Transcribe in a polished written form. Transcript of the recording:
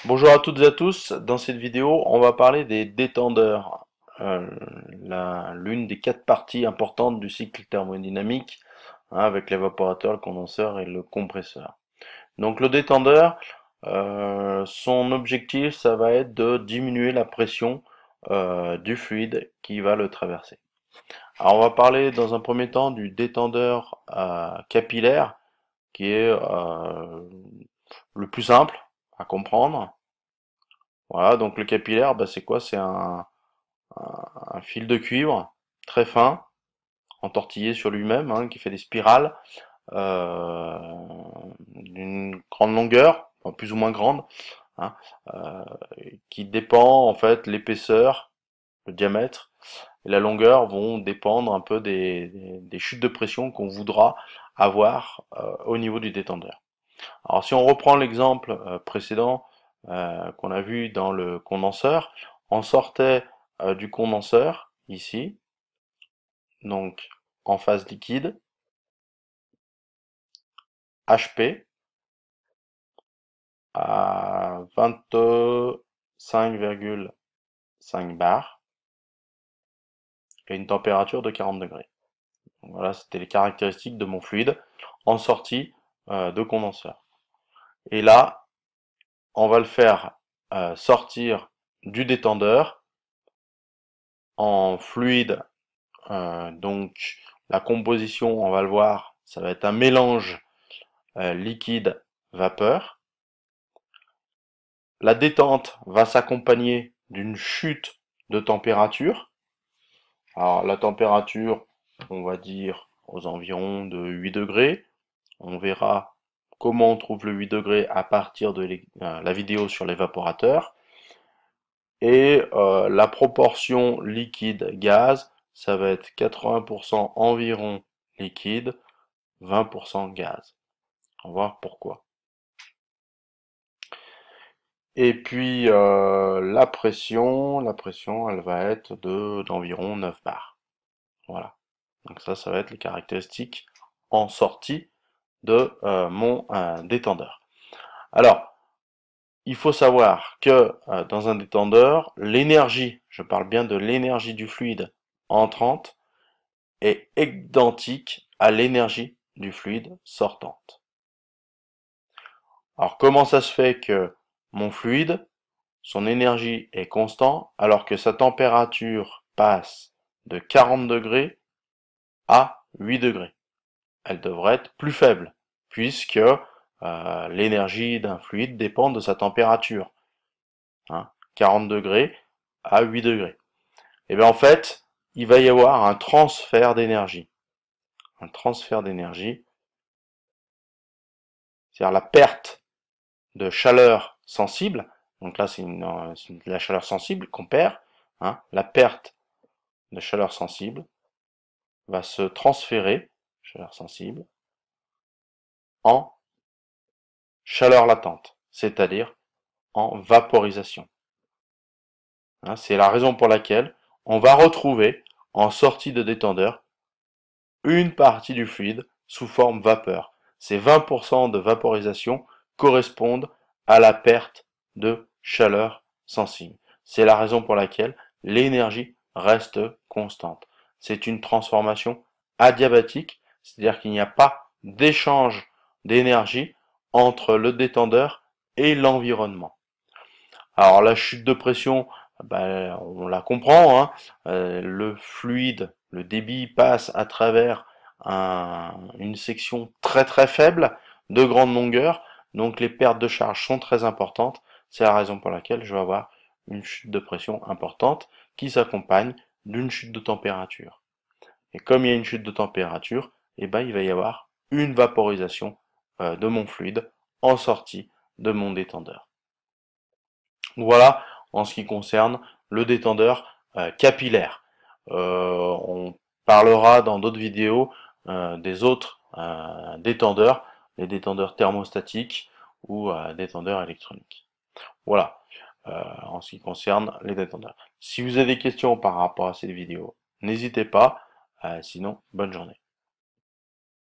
Bonjour à toutes et à tous, dans cette vidéo on va parler des détendeurs, l'une des 4 parties importantes du cycle thermodynamique, hein, avec l'évaporateur, le condenseur et le compresseur. Donc le détendeur, son objectif ça va être de diminuer la pression du fluide qui va le traverser. Alors on va parler dans un premier temps du détendeur capillaire qui est le plus simple à comprendre. Voilà, donc le capillaire, bah, c'est quoi? C'est un fil de cuivre très fin, entortillé sur lui-même, hein, qui fait des spirales euh, d'une grande longueur, enfin, plus ou moins grande, hein, euh, qui dépend en fait l'épaisseur, le diamètre et la longueur vont dépendre un peu des chutes de pression qu'on voudra avoir au niveau du détendeur. Alors si on reprend l'exemple précédent qu'on a vu dans le condenseur, on sortait du condenseur ici, donc en phase liquide, HP à 25,5 bars et une température de 40 degrés. Donc voilà, c'était les caractéristiques de mon fluide en sortie de condenseur. Et là, on va le faire sortir du détendeur en fluide. Donc la composition, on va le voir, ça va être un mélange liquide-vapeur. La détente va s'accompagner d'une chute de température. Alors la température, on va dire aux environs de 8 degrés. On verra comment on trouve le 8 degrés à partir de la vidéo sur l'évaporateur. Et la proportion liquide-gaz, ça va être 80% environ liquide, 20% gaz. On va voir pourquoi. Et puis la pression, elle va être d'environ 9 bars. Voilà. Donc ça va être les caractéristiques en sortie de mon détendeur. Alors, il faut savoir que dans un détendeur, l'énergie, je parle bien de l'énergie du fluide entrante, est identique à l'énergie du fluide sortante. Alors comment ça se fait que mon fluide, son énergie est constante alors que sa température passe de 40 degrés à 8 degrés? Elle devrait être plus faible puisque l'énergie d'un fluide dépend de sa température. Hein, 40 degrés à 8 degrés. Et bien en fait, il va y avoir un transfert d'énergie. Un transfert d'énergie, c'est-à-dire la perte de chaleur sensible. Donc là, c'est la chaleur sensible qu'on perd. Hein, la perte de chaleur sensible va se transférer, chaleur sensible, en chaleur latente, c'est-à-dire en vaporisation. Hein, c'est la raison pour laquelle on va retrouver en sortie de détendeur une partie du fluide sous forme vapeur. Ces 20% de vaporisation correspondent à la perte de chaleur sensible. C'est la raison pour laquelle l'énergie reste constante. C'est une transformation adiabatique, c'est-à-dire qu'il n'y a pas d'échange d'énergie entre le détendeur et l'environnement. Alors la chute de pression, ben, on la comprend, hein. Le fluide, le débit passe à travers une section très très faible de grande longueur, donc les pertes de charge sont très importantes. C'est la raison pour laquelle je vais avoir une chute de pression importante qui s'accompagne d'une chute de température. Et comme il y a une chute de température, eh ben, il va y avoir une vaporisation de mon fluide en sortie de mon détendeur. Voilà en ce qui concerne le détendeur capillaire. On parlera dans d'autres vidéos des autres détendeurs, les détendeurs thermostatiques ou détendeurs électroniques. Voilà en ce qui concerne les détendeurs. Si vous avez des questions par rapport à cette vidéo, n'hésitez pas. Sinon, bonne journée.